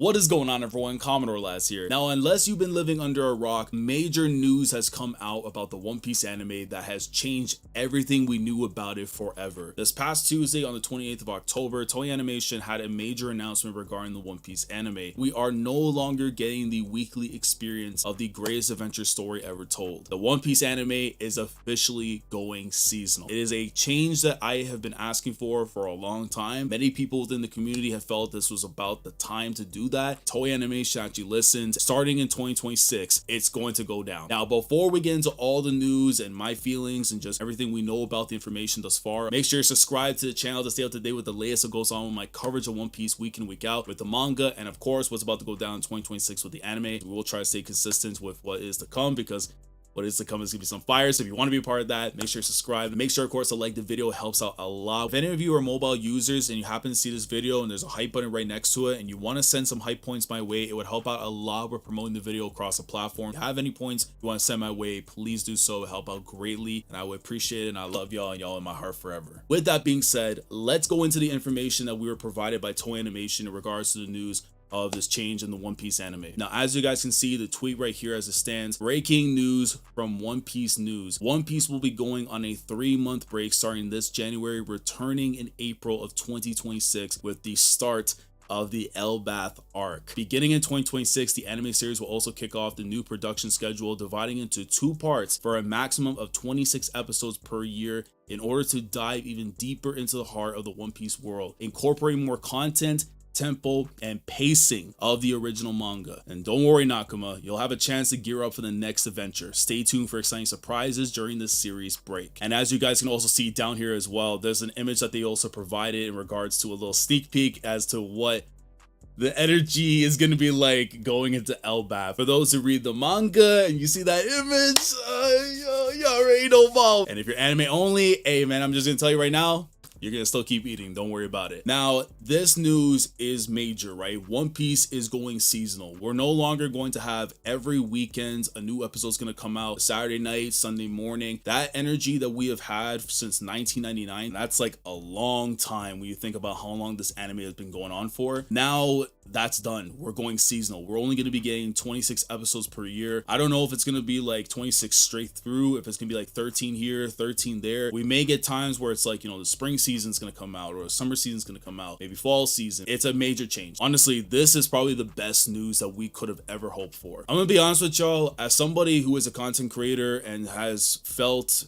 What is going on, everyone? Commodore Last here. Now, unless you've been living under a rock, major news has come out about the One Piece anime that has changed everything we knew about it forever. This past Tuesday on the 28th of October, Toei Animation had a major announcement regarding the One Piece anime. We are no longer getting the weekly experience of the greatest adventure story ever told. The One Piece anime is officially going seasonal. It is a change that I have been asking for a long time. Many people within the community have felt this was about the time to do that. Toei Animation actually listened. Starting in 2026, it's going to go down. Now, before we get into all the news and my feelings and just everything we know about the information thus far, make sure you subscribe to the channel to stay up to date with the latest that goes on with my coverage of One Piece week in, week out with the manga, and of course what's about to go down in 2026 with the anime. We will try to stay consistent with what is to come, because what is to come is gonna be some fire. So if you want to be a part of that, make sure you subscribe. Make sure, of course, to like the video. It helps out a lot. If any of you are mobile users and you happen to see this video and there's a hype button right next to it and you want to send some hype points my way, it would help out a lot with promoting the video across the platform. If you have any points you want to send my way, please do so. It help out greatly and I would appreciate it, and I love y'all and y'all in my heart forever. With that being said, let's go into the information that we were provided by Toei Animation in regards to the news of this change in the One Piece anime. Now, as you guys can see, the tweet right here as it stands, breaking news from One Piece News. One Piece will be going on a 3-month break starting this January, returning in April of 2026 with the start of the Elbath arc. Beginning in 2026, the anime series will also kick off the new production schedule, dividing into 2 parts for a maximum of 26 episodes per year in order to dive even deeper into the heart of the One Piece world, incorporating more content, tempo, and pacing of the original manga. And don't worry, Nakama, you'll have a chance to gear up for the next adventure. Stay tuned for exciting surprises during this series break. And as you guys can also see down here as well, there's an image that they also provided in regards to a little sneak peek as to what the energy is going to be like going into Elbath. For those who read the manga and you see that image, you already know about. And if you're anime only, hey man, I'm just going to tell you right now, you're gonna still keep eating, don't worry about it. Now, this news is major, right? One Piece is going seasonal. We're no longer going to have every weekend a new episode's gonna come out, Saturday night, Sunday morning. That energy that we have had since 1999, that's like a long time when you think about how long this anime has been going on for. Now, that's done. We're going seasonal. We're only gonna be getting 26 episodes per year. I don't know if it's gonna be like 26 straight through, if it's gonna be like 13 here, 13 there. We may get times where it's like, you know, the spring season's gonna come out or the summer season's gonna come out, maybe fall season. It's a major change. Honestly, this is probably the best news that we could have ever hoped for. I'm gonna be honest with y'all, as somebody who is a content creator and has felt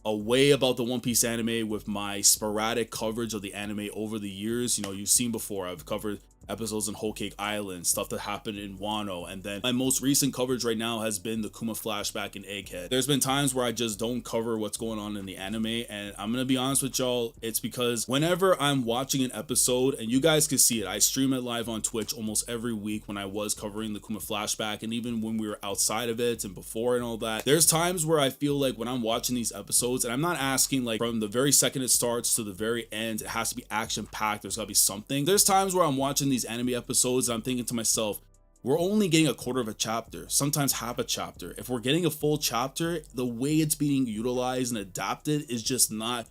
a way about the One Piece anime with my sporadic coverage of the anime over the years. You know, you've seen before, I've covered episodes in Whole Cake Island, stuff that happened in Wano, and then my most recent coverage right now has been the Kuma flashback in Egghead. There's been times where I just don't cover what's going on in the anime, and I'm gonna be honest with y'all, it's because whenever I'm watching an episode, and you guys can see it, I stream it live on Twitch almost every week when I was covering the Kuma flashback, and even when we were outside of it and before and all that, there's times where I feel like when I'm watching these episodes, and I'm not asking like from the very second it starts to the very end, it has to be action packed, there's gotta be something. There's times where I'm watching these anime episodes and I'm thinking to myself, we're only getting a quarter of a chapter, sometimes half a chapter. If we're getting a full chapter, the way it's being utilized and adapted is just not,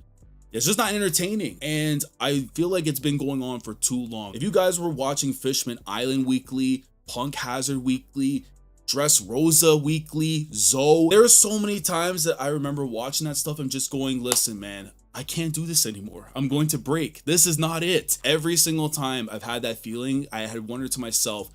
it's just not entertaining. And I feel like it's been going on for too long. If you guys were watching Fishman Island weekly, Punk Hazard weekly, Dressrosa weekly, Zoe, there are so many times that I remember watching that stuff and just going, listen man, I can't do this anymore. I'm going to break. This is not it. Every single time I've had that feeling, I had wondered to myself,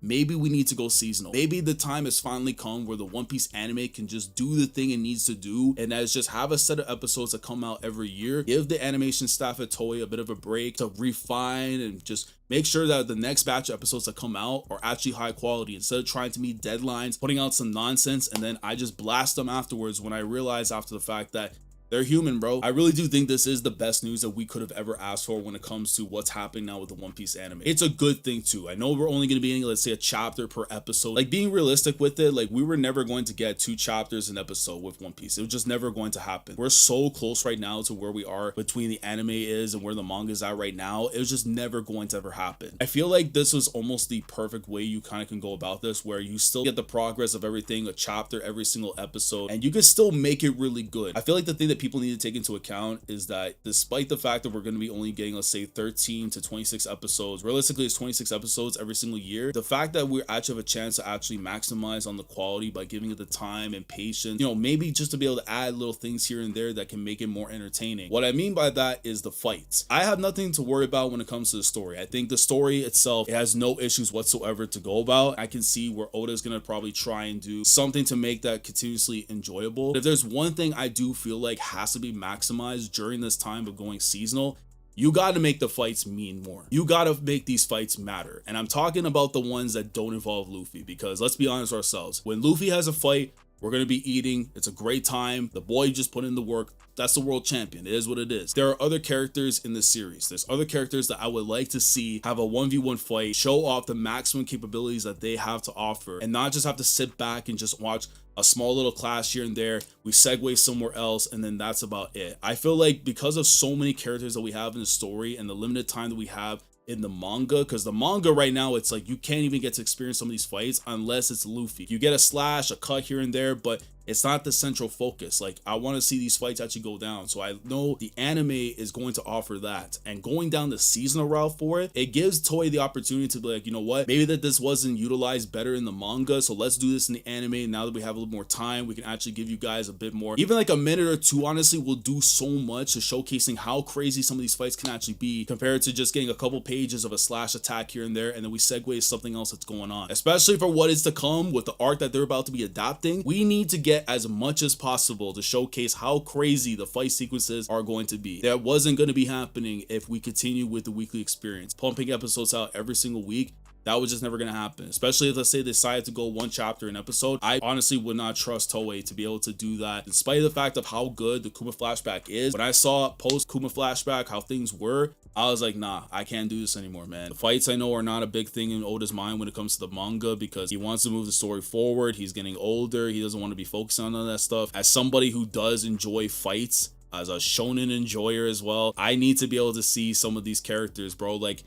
maybe we need to go seasonal. Maybe the time has finally come where the One Piece anime can just do the thing it needs to do, and that is just have a set of episodes that come out every year. Give the animation staff at Toei a bit of a break to refine and just make sure that the next batch of episodes that come out are actually high quality, instead of trying to meet deadlines, putting out some nonsense, and then I just blast them afterwards when I realize after the fact that they're human, bro. I really do think this is the best news that we could have ever asked for when it comes to what's happening now with the One Piece anime. It's a good thing too. I know we're only going to be getting, let's say, a chapter per episode. Like, being realistic with it, like, we were never going to get 2 chapters an episode with One Piece. It was just never going to happen. We're so close right now to where we are between the anime is and where the manga is at right now. It was just never going to ever happen. I feel like this was almost the perfect way you kind of can go about this, where you still get the progress of everything, a chapter every single episode, and you can still make it really good. I feel like the thing that people need to take into account is that despite the fact that we're going to be only getting, let's say, 13 to 26 episodes, realistically it's 26 episodes every single year, the fact that we actually have a chance to actually maximize on the quality by giving it the time and patience, you know, maybe just to be able to add little things here and there that can make it more entertaining. What I mean by that is the fights. I have nothing to worry about when it comes to the story. I think the story itself, it has no issues whatsoever to go about. I can see where Oda is going to probably try and do something to make that continuously enjoyable. But if there's one thing I do feel like has to be maximized during this time of going seasonal, you got to make the fights mean more. You got to make these fights matter. And I'm talking about the ones that don't involve Luffy, because let's be honest with ourselves. When Luffy has a fight, we're going to be eating. It's a great time. The boy just put in the work. That's the world champion. It is what it is. There are other characters in this series. There's other characters that I would like to see have a 1v1 fight, show off the maximum capabilities that they have to offer, and not just have to sit back and just watch a small little clash here and there. We segue somewhere else, and then that's about it. I feel like because of so many characters that we have in the story and the limited time that we have in the manga, because the manga right now, it's like you can't even get to experience some of these fights unless it's Luffy. You get a slash, a cut here and there, but it's not the central focus. Like, I want to see these fights actually go down. So I know the anime is going to offer that. And going down the seasonal route for it, it gives Toei the opportunity to be like, you know what, maybe that this wasn't utilized better in the manga, so let's do this in the anime. Now that we have a little more time, we can actually give you guys a bit more. Even like a minute or two, honestly, will do so much to showcasing how crazy some of these fights can actually be, compared to just getting a couple pages of a slash attack here and there, and then we segue to something else that's going on. Especially for what is to come with the arc that they're about to be adapting, we need to get as much as possible to showcase how crazy the fight sequences are going to be. That wasn't going to be happening if we continue with the weekly experience, pumping episodes out every single week. That was just never going to happen, especially if, let's say, they decided to go one chapter an episode. I honestly would not trust Toei to be able to do that, in spite of the fact of how good the Kuma flashback is. When I saw post Kuma flashback how things were, I was like, nah, I can't do this anymore, man. The fights, I know, are not a big thing in Oda's mind when it comes to the manga, because he wants to move the story forward. He's getting older. He doesn't want to be focused on all that stuff. As somebody who does enjoy fights, as a shonen enjoyer as well, I need to be able to see some of these characters, bro. Like,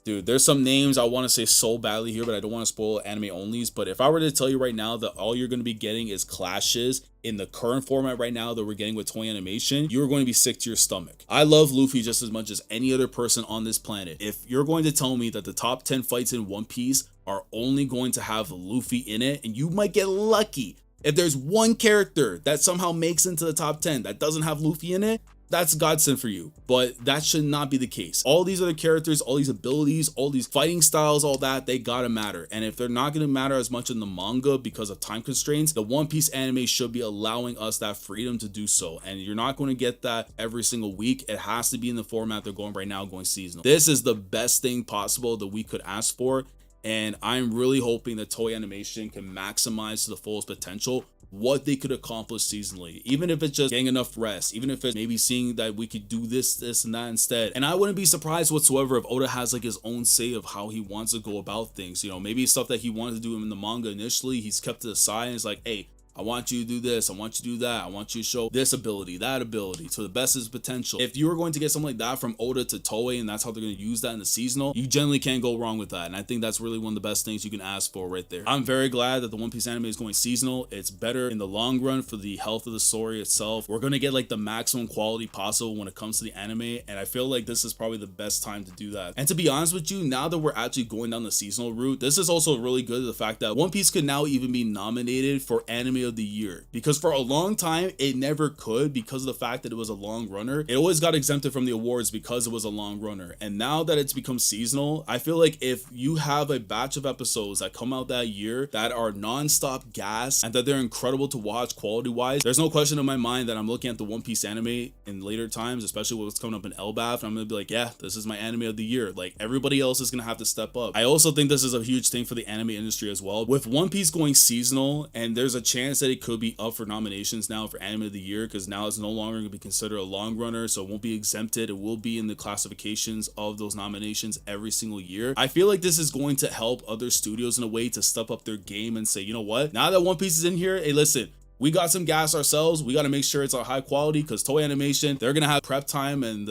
dude, there's some names I want to say so badly here, but I don't want to spoil anime onlys. But if I were to tell you right now that all you're going to be getting is clashes in the current format right now that we're getting with Toei Animation, you're going to be sick to your stomach. I love Luffy just as much as any other person on this planet. If you're going to tell me that the top 10 fights in One Piece are only going to have Luffy in it, and you might get lucky if there's one character that somehow makes into the top 10 that doesn't have Luffy in it, that's godsend for you. But that should not be the case. All these other characters, all these abilities, all these fighting styles, all that, they gotta matter. And if they're not gonna matter as much in the manga because of time constraints, the One Piece anime should be allowing us that freedom to do so. And you're not going to get that every single week. It has to be in the format they're going right now, going seasonal. This is the best thing possible that we could ask for. And I'm really hoping that Toei Animation can maximize to the fullest potential what they could accomplish seasonally, even if it's just getting enough rest, even if it's maybe seeing that we could do this and that instead. And I wouldn't be surprised whatsoever if Oda has like his own say of how he wants to go about things. You know, maybe stuff that he wanted to do in the manga initially, he's kept to the side and it's like, hey, I want you to do this, I want you to do that, I want you to show this ability, that ability to the best of his potential. If you were going to get something like that from Oda to Toei and that's how they're going to use that in the seasonal, you generally can't go wrong with that. And I think that's really one of the best things you can ask for right there. I'm very glad that the One Piece anime is going seasonal. It's better in the long run for the health of the story itself. We're going to get like the maximum quality possible when it comes to the anime, and I feel like this is probably the best time to do that. And to be honest with you, now that we're actually going down the seasonal route, this is also really good, the fact that One Piece could now even be nominated for anime of the year, because for a long time it never could because of the fact that it was a long runner. It always got exempted from the awards because it was a long runner. And now that it's become seasonal, I feel like if you have a batch of episodes that come out that year that are non-stop gas and that they're incredible to watch quality wise, there's no question in my mind that I'm looking at the One Piece anime in later times, especially what's coming up in Elbaf, and I'm gonna be like, yeah, this is my anime of the year. Like, everybody else is gonna have to step up. I also think this is a huge thing for the anime industry as well. With One Piece going seasonal, and there's a chance that it could be up for nominations now for anime of the year, because now it's no longer going to be considered a long runner, so it won't be exempted. It will be in the classifications of those nominations every single year. I feel like this is going to help other studios in a way to step up their game and say, you know what, now that One Piece is in here, hey, listen, we got some gas ourselves. We got to make sure it's a high quality, because Toei Animation, they're going to have prep time and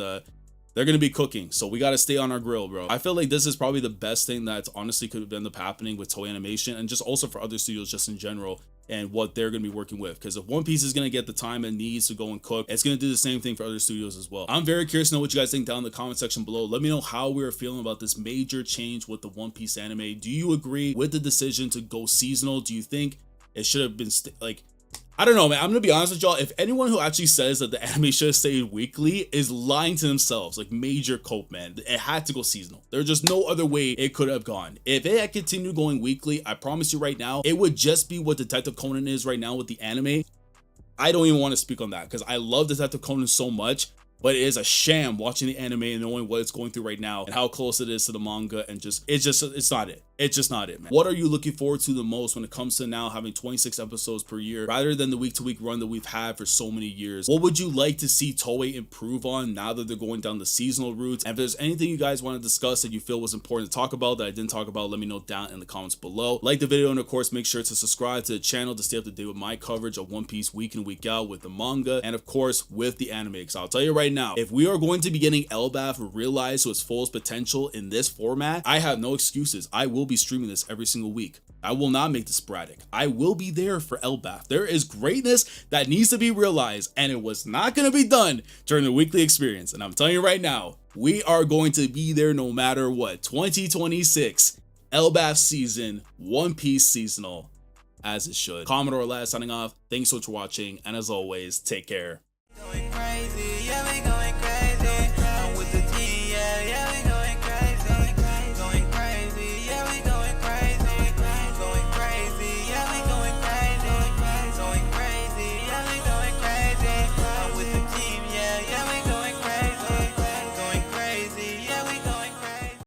They're going to be cooking, so we got to stay on our grill, bro. I feel like this is probably the best thing that's honestly could end up happening with Toei Animation, and just also for other studios just in general, and what they're going to be working with. Because if One Piece is going to get the time it needs to go and cook, it's going to do the same thing for other studios as well. I'm very curious to know what you guys think down in the comment section below. Let me know how we're feeling about this major change with the One Piece anime. Do you agree with the decision to go seasonal? Do you think it should have been like, I don't know, man. I'm gonna be honest with y'all. If anyone who actually says that the anime should have stayed weekly is lying to themselves, like major cope, man. It had to go seasonal. There's just no other way it could have gone. If it had continued going weekly, I promise you right now, it would just be what Detective Conan is right now with the anime. I don't even want to speak on that because I love Detective Conan so much, but it is a sham watching the anime and knowing what it's going through right now and how close it is to the manga, and it's not it. It's just not it, man. What are you looking forward to the most when it comes to now having 26 episodes per year rather than the week-to-week run that we've had for so many years? What would you like to see Toei improve on now that they're going down the seasonal route? And if there's anything you guys want to discuss that you feel was important to talk about that I didn't talk about, let me know down in the comments below. Like the video, and of course make sure to subscribe to the channel to stay up to date with my coverage of One Piece week in, week out with the manga, and of course with the anime. Because I'll tell you right now, if we are going to be getting Elbaf realized to its fullest potential in this format, I have no excuses. I will be streaming this every single week. I will not make this sporadic. I will be there for Elbaf. There is greatness that needs to be realized, and it was not going to be done during the weekly experience. And I'm telling you right now, we are going to be there no matter what. 2026 Elbaf season, One Piece seasonal, as it should. Commodore Lad signing off. Thanks so much for watching, and as always, take care.